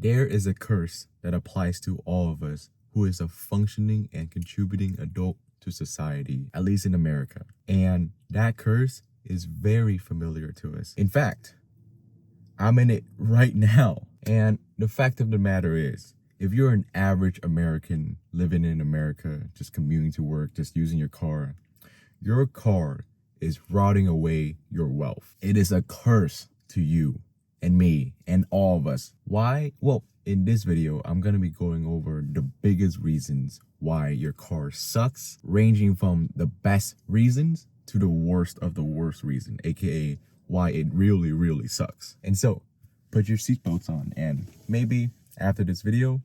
There is a curse that applies to all of us who is a functioning and contributing adult to society, at least in America. And that curse is very familiar to us. In fact, I'm in it right now. And the fact of the matter is, if you're an average American living in America, just commuting to work, just using your car is rotting away your wealth. It is a curse to you and me and all of us. Why? Well, in this video, I'm going to be going over the biggest reasons why your car sucks, ranging from the best reasons to the worst of the worst reason, aka why it really, really sucks. And so, put your seatbelts on, and maybe after this video,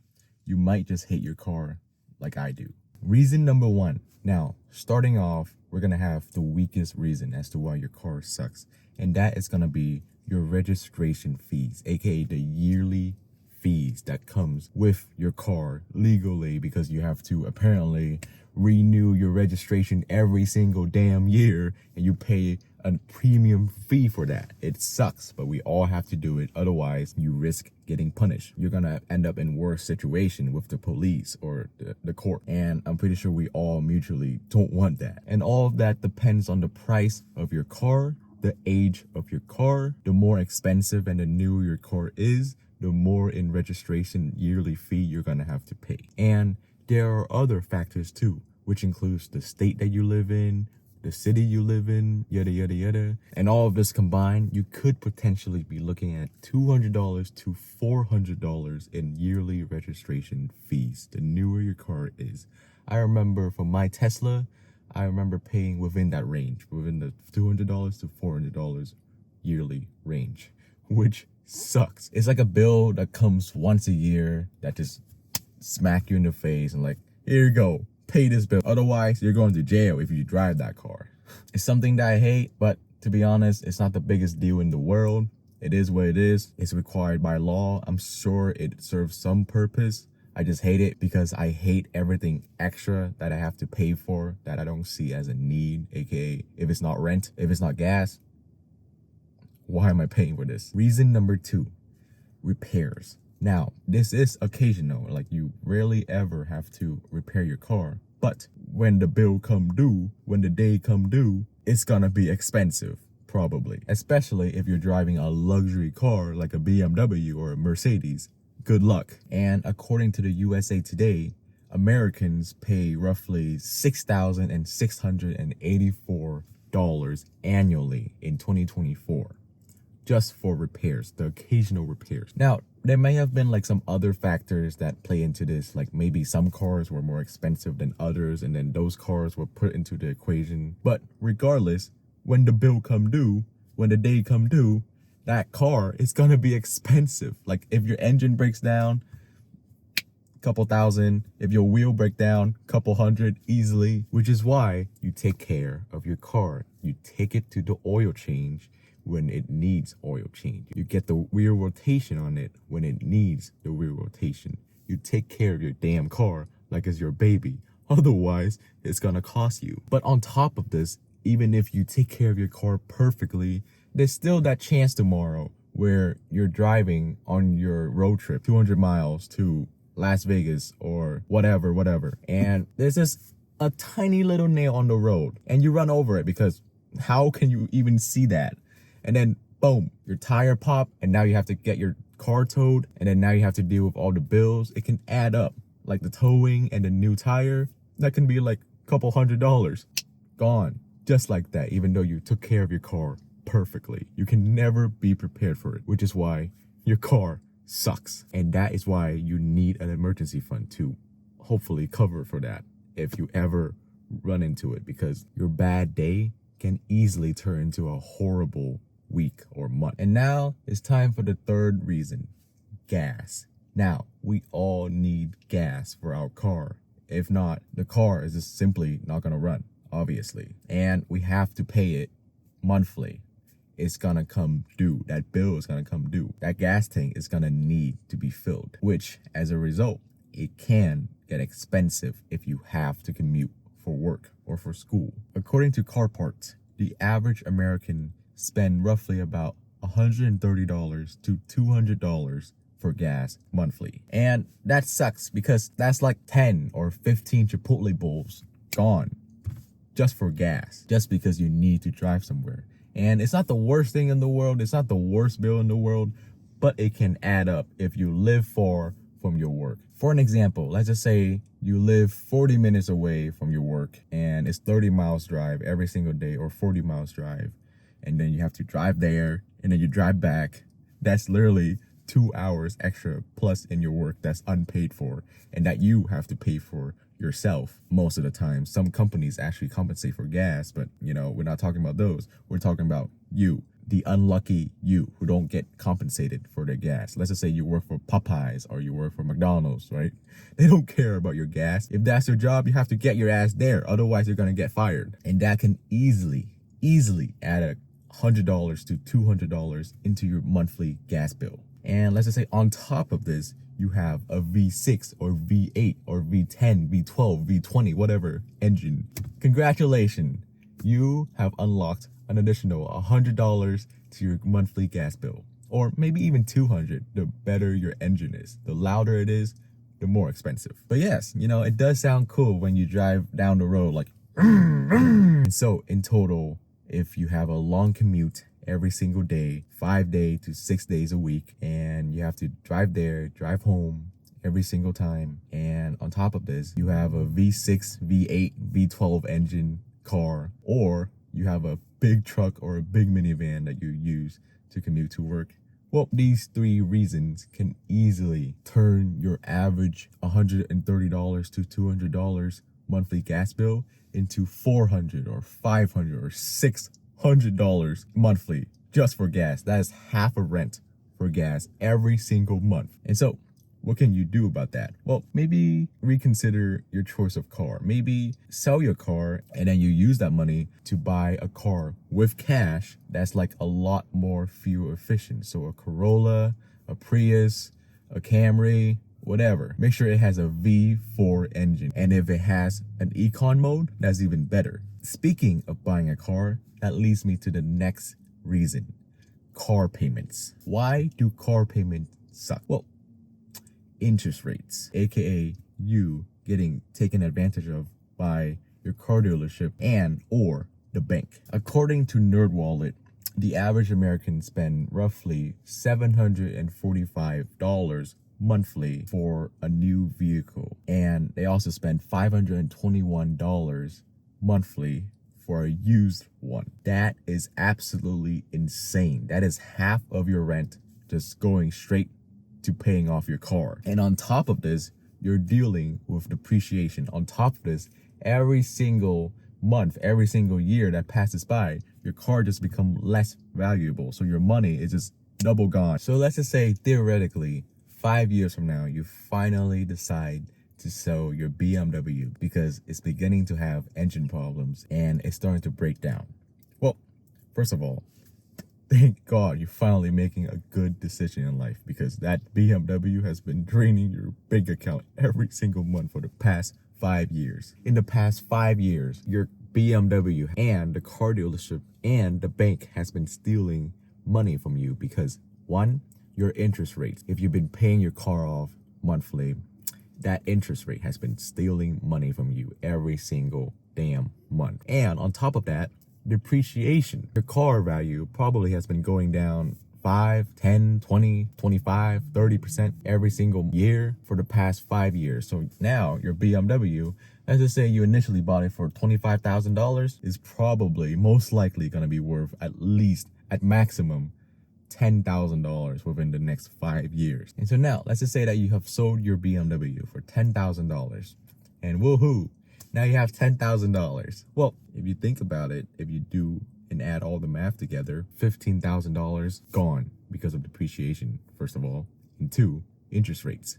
you might just hate your car like I do. Reason number one. Now, starting off, we're going to have the weakest reason as to why your car sucks, and that is going to be your registration fees, aka the yearly fees that comes with your car legally, because you have to apparently renew your registration every single damn year, and you pay a premium fee for that. It sucks, but we all have to do it. Otherwise, you risk getting punished. You're gonna end up in worse situation with the police or the court. And I'm pretty sure we all mutually don't want that. And all of that depends on the price of your car, the age of your car. The more expensive and the newer your car is, the more in registration yearly fee you're gonna have to pay. And there are other factors too, which includes the state that you live in, the city you live in, yada, yada, yada. And all of this combined, you could potentially be looking at $200 to $400 in yearly registration fees, the newer your car is. I remember for my Tesla, I remember paying within that range, within the $200 to $400 yearly range, which sucks. It's like a bill that comes once a year that just smack you in the face and like, here you go, pay this bill. Otherwise, you're going to jail if you drive that car. It's something that I hate, but to be honest, it's not the biggest deal in the world. It is what it is. It's required by law. I'm sure it serves some purpose. I just hate it because I hate everything extra that I have to pay for that I don't see as a need, aka if it's not rent, if it's not gas, why am I paying for this? Reason number two, repairs. Now, this is occasional, like you rarely ever have to repair your car, but when the bill come due, when the day come due, it's gonna be expensive, probably. Especially if you're driving a luxury car like a BMW or a Mercedes. Good luck. And according to the USA Today, Americans pay roughly $6,684 annually in 2024. Just for repairs, the occasional repairs. Now, there may have been like some other factors that play into this, like maybe some cars were more expensive than others, and then those cars were put into the equation. But regardless, when the bill come due, when the day come due, that car is gonna be expensive. Like if your engine breaks down, couple thousand. If your wheel break down, couple hundred easily. Which is why you take care of your car. You take it to the oil change when it needs oil change. You get the wheel rotation on it when it needs the wheel rotation. You take care of your damn car like it's your baby. Otherwise, it's gonna cost you. But on top of this, even if you take care of your car perfectly, there's still that chance tomorrow where you're driving on your road trip 200 miles to Las Vegas or whatever. And there's just a tiny little nail on the road and you run over it because how can you even see that? And then boom, your tire popped and now you have to get your car towed, and then now you have to deal with all the bills. It can add up, like the towing and the new tire. That can be like a couple $100 gone just like that, even though you took care of your car perfectly. You can never be prepared for it, which is why your car sucks. And that is why you need an emergency fund to hopefully cover for that if you ever run into it, because your bad day can easily turn into a horrible week or month. And now it's time for the third reason, gas. Now, we all need gas for our car. If not, the car is just simply not gonna run, obviously. And we have to pay it monthly. It's gonna come due. That bill is gonna come due. That gas tank is gonna need to be filled, which as a result, it can get expensive if you have to commute for work or for school. According to Car Parts, the average American spend roughly about $130 to $200 for gas monthly. And that sucks because that's like 10 or 15 Chipotle bowls gone just for gas, just because you need to drive somewhere. And it's not the worst thing in the world. It's not the worst bill in the world, but it can add up if you live far from your work. For an example, let's just say you live 40 minutes away from your work and it's 30 miles drive every single day, or 40 miles drive. And then you have to drive there and then you drive back. That's literally 2 hours extra plus in your work that's unpaid for, and that you have to pay for yourself most of the time. Some companies actually compensate for gas, but we're not talking about those. We're talking about you, the unlucky you who don't get compensated for their gas. Let's just say you work for Popeyes or you work for McDonald's, right? They don't care about your gas. If that's your job, you have to get your ass there. Otherwise, you're gonna get fired. And that can easily add $100 to $200 into your monthly gas bill. And let's just say on top of this, you have a V6 or V8 or V10, V12, V20, whatever engine. Congratulations, you have unlocked an additional $100 to your monthly gas bill, or maybe even $200. The better your engine is, the louder it is, the more expensive. But yes, it does sound cool when you drive down the road like and so in total, if you have a long commute every single day, 5 days to 6 days a week, and you have to drive there, drive home every single time, and on top of this, you have a V6, V8, V12 engine car, or you have a big truck or a big minivan that you use to commute to work. Well, these three reasons can easily turn your average $130 to $200 monthly gas bill into $400 or $500 or $600 monthly just for gas. That is half a rent for gas every single month. And so what can you do about that? Well, maybe reconsider your choice of car. Maybe sell your car and then you use that money to buy a car with cash that's like a lot more fuel efficient. So a Corolla, a Prius, a Camry, whatever. Make sure it has a V4 engine. And if it has an econ mode, that's even better. Speaking of buying a car, that leads me to the next reason: car payments. Why do car payments suck? Well, interest rates, aka you getting taken advantage of by your car dealership and or the bank. According to NerdWallet, the average American spend roughly $745 monthly for a new vehicle, and they also spend $521 monthly for a used one. That is absolutely insane. That is half of your rent just going straight to paying off your car. And on top of this, you're dealing with depreciation. On top of this, every single month, every single year that passes by, your car just becomes less valuable. So your money is just double gone. So let's just say theoretically, 5 years from now, you finally decide to sell your BMW because it's beginning to have engine problems and it's starting to break down. Well, first of all, thank God you're finally making a good decision in life, because that BMW has been draining your bank account every single month for the past 5 years. In the past 5 years, your BMW and the car dealership and the bank has been stealing money from you because, one, your interest rates. If you've been paying your car off monthly, that interest rate has been stealing money from you every single damn month. And on top of that, depreciation. Your car value probably has been going down 5, 10, 20, 25, 30% every single year for the past 5 years. So now your BMW, let's just say you initially bought it for $25,000, is probably most likely going to be worth at least, at maximum, $10,000 within the next 5 years. And so now let's just say that you have sold your BMW for $10,000 and woohoo, now you have $10,000. Well, if you think about it, if you do and add all the math together, $15,000 gone because of depreciation, first of all. And two, interest rates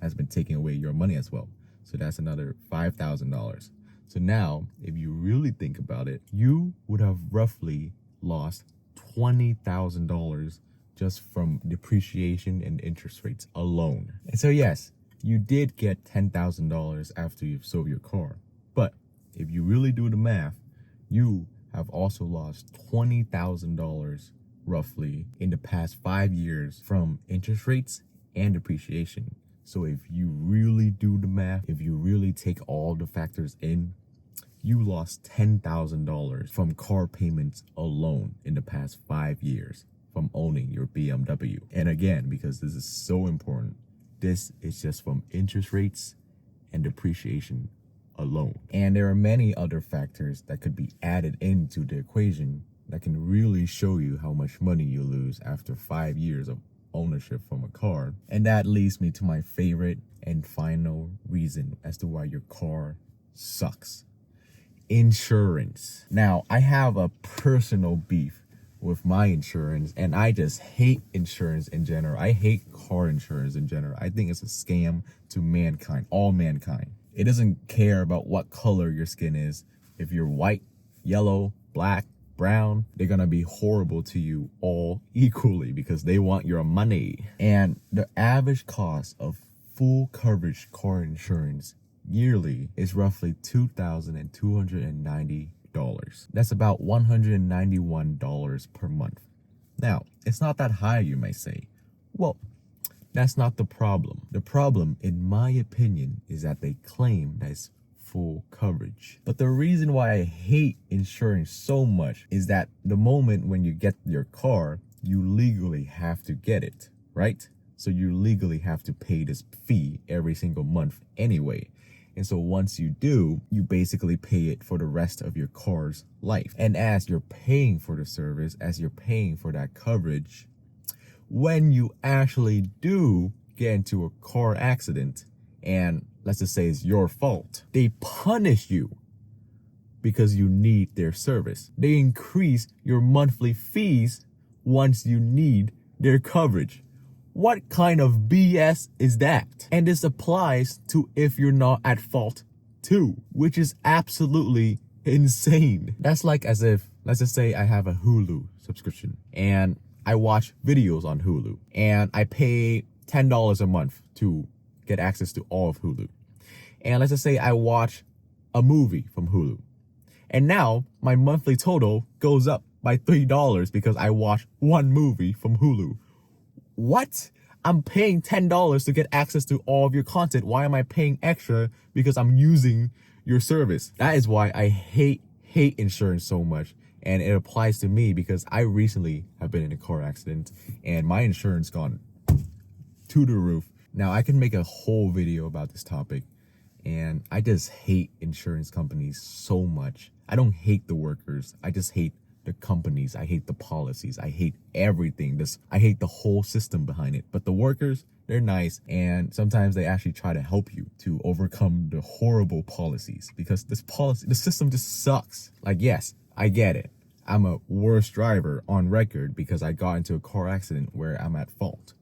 has been taking away your money as well. So that's another $5,000. So now, if you really think about it, you would have roughly lost $20,000 just from depreciation and interest rates alone. And so yes, you did get $10,000 after you've sold your car. But if you really do the math, you have also lost $20,000 roughly in the past 5 years from interest rates and depreciation. So if you really do the math, if you really take all the factors in, you lost $10,000 from car payments alone in the past 5 years from owning your BMW. And again, because this is so important, this is just from interest rates and depreciation alone. And there are many other factors that could be added into the equation that can really show you how much money you lose after 5 years of ownership from a car. And that leads me to my favorite and final reason as to why your car sucks. Insurance. Now, I have a personal beef with my insurance, and I just hate insurance in general. I hate car insurance in general. I think it's a scam to mankind, all mankind. It doesn't care about what color your skin is. If you're white, yellow, black, brown, they're gonna be horrible to you all equally because they want your money. And the average cost of full coverage car insurance yearly is roughly $2,290. That's about $191 per month. Now, it's not that high, you may say. Well, that's not the problem. The problem, in my opinion, is that they claim that it's full coverage. But the reason why I hate insurance so much is that the moment when you get your car, you legally have to get it, right? So you legally have to pay this fee every single month anyway. And so once you do, you basically pay it for the rest of your car's life. And as you're paying for the service, as you're paying for that coverage, when you actually do get into a car accident, and let's just say it's your fault, they punish you because you need their service. They increase your monthly fees once you need their coverage. What kind of BS is that? And this applies to if you're not at fault too, which is absolutely insane. That's like as if, let's just say I have a Hulu subscription and I watch videos on Hulu and I pay $10 a month to get access to all of Hulu. And let's just say I watch a movie from Hulu. And now my monthly total goes up by $3 because I watched one movie from Hulu. What? I'm paying $10 to get access to all of your content. Why am I paying extra because I'm using your service? That is why I hate insurance so much. And it applies to me because I recently have been in a car accident and my insurance gone to the roof. Now I can make a whole video about this topic, and I just hate insurance companies so much. I don't hate the workers. I just hate the companies. I hate the policies. I hate everything. I hate the whole system behind it. But the workers, they're nice, and sometimes they actually try to help you to overcome the horrible policies because the system just sucks. Like, yes, I get it. I'm a worse driver on record because I got into a car accident where I'm at fault.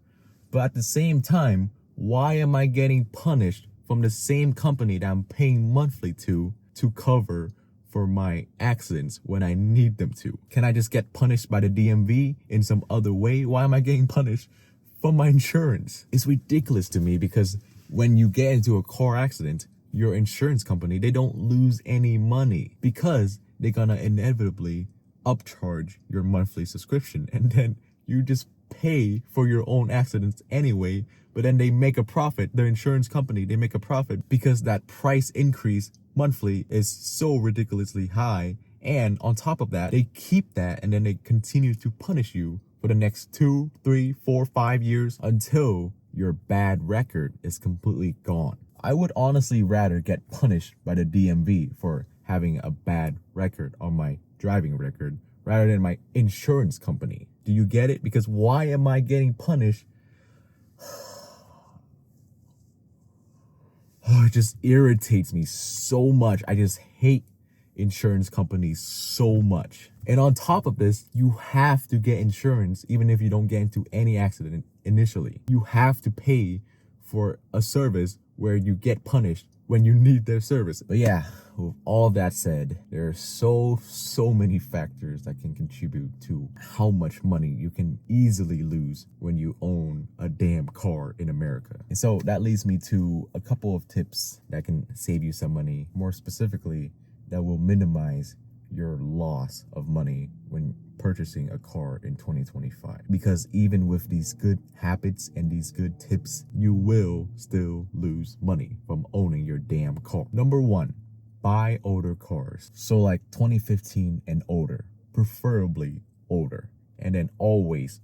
But at the same time, why am I getting punished from the same company that I'm paying monthly to cover for my accidents when I need them to? Can I just get punished by the DMV in some other way? Why am I getting punished from my insurance? It's ridiculous to me because when you get into a car accident, your insurance company, they don't lose any money because they're gonna inevitably upcharge your monthly subscription, and then you just pay for your own accidents anyway, but then they make a profit. The insurance company, they make a profit because that price increase monthly is so ridiculously high. And on top of that, they keep that and then they continue to punish you for the next 2, 3, 4, 5 years until your bad record is completely gone. I would honestly rather get punished by the DMV for having a bad record on my driving record rather than my insurance company. Do you get it? Because why am I getting punished? Oh, it just irritates me so much. I just hate insurance companies so much. And on top of this, you have to get insurance even if you don't get into any accident initially. You have to pay for a service where you get punished when you need their service. But yeah, with all that said, there are so many factors that can contribute to how much money you can easily lose when you own a damn car in America. And so that leads me to a couple of tips that can save you some money, more specifically, that will minimize your loss of money when purchasing a car in 2025. Because even with these good habits and these good tips, you will still lose money from owning your damn car. Number one, buy older cars. So like 2015 and older, preferably older. And then always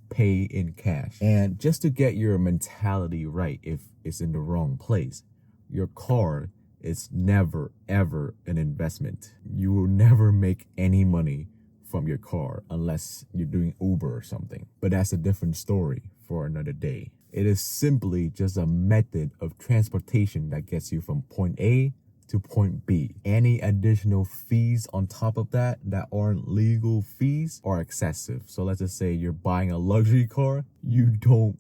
pay in cash. And just to get your mentality right, if it's in the wrong place, your car is never ever an investment. You will never make any money from your car unless you're doing Uber or something. But that's a different story for another day. It is simply just a method of transportation that gets you from point A to point B. Any additional fees on top of that aren't legal fees are excessive. So let's just say you're buying a luxury car, you don't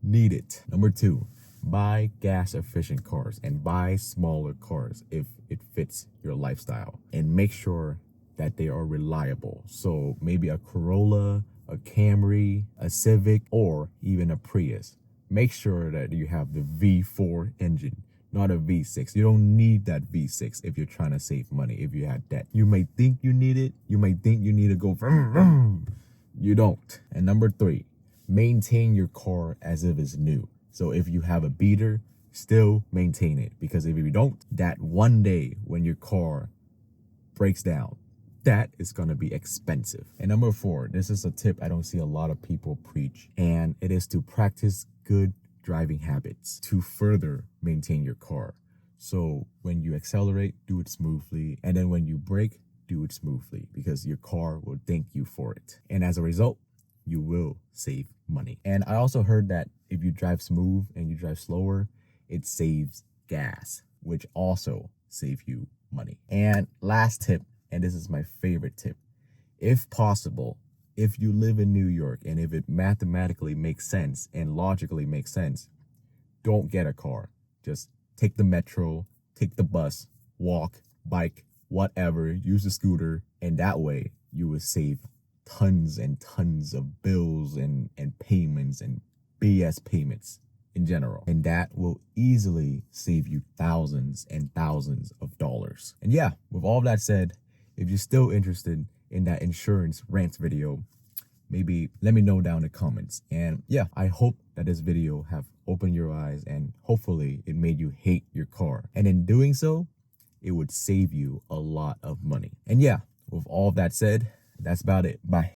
need it. Number two, buy gas efficient cars and buy smaller cars if it fits your lifestyle, and make sure that they are reliable. So maybe a Corolla, a Camry, a Civic, or even a Prius. Make sure that you have the V4 engine, not a V6. You don't need that V6 if you're trying to save money, if you have debt. You may think you need it. You may think you need to go vroom, vroom. You don't. And number three, maintain your car as if it's new. So if you have a beater, still maintain it. Because if you don't, that one day when your car breaks down, that is going to be expensive. And number four, this is a tip I don't see a lot of people preach, and it is to practice good driving habits to further maintain your car. So when you accelerate, do it smoothly. And then when you brake, do it smoothly, because your car will thank you for it. And as a result, you will save money. And I also heard that if you drive smooth and you drive slower, it saves gas, which also saves you money. And last tip, and this is my favorite tip. If possible, if you live in New York and if it mathematically makes sense and logically makes sense, don't get a car. Just take the metro, take the bus, walk, bike, whatever, use a scooter, and that way you will save tons and tons of bills and payments and BS payments in general. And that will easily save you thousands and thousands of dollars. And yeah, with all that said, if you're still interested in that insurance rant video, maybe let me know down in the comments. And yeah, I hope that this video have opened your eyes and hopefully it made you hate your car. And in doing so, it would save you a lot of money. And yeah, with all that said, that's about it. Bye.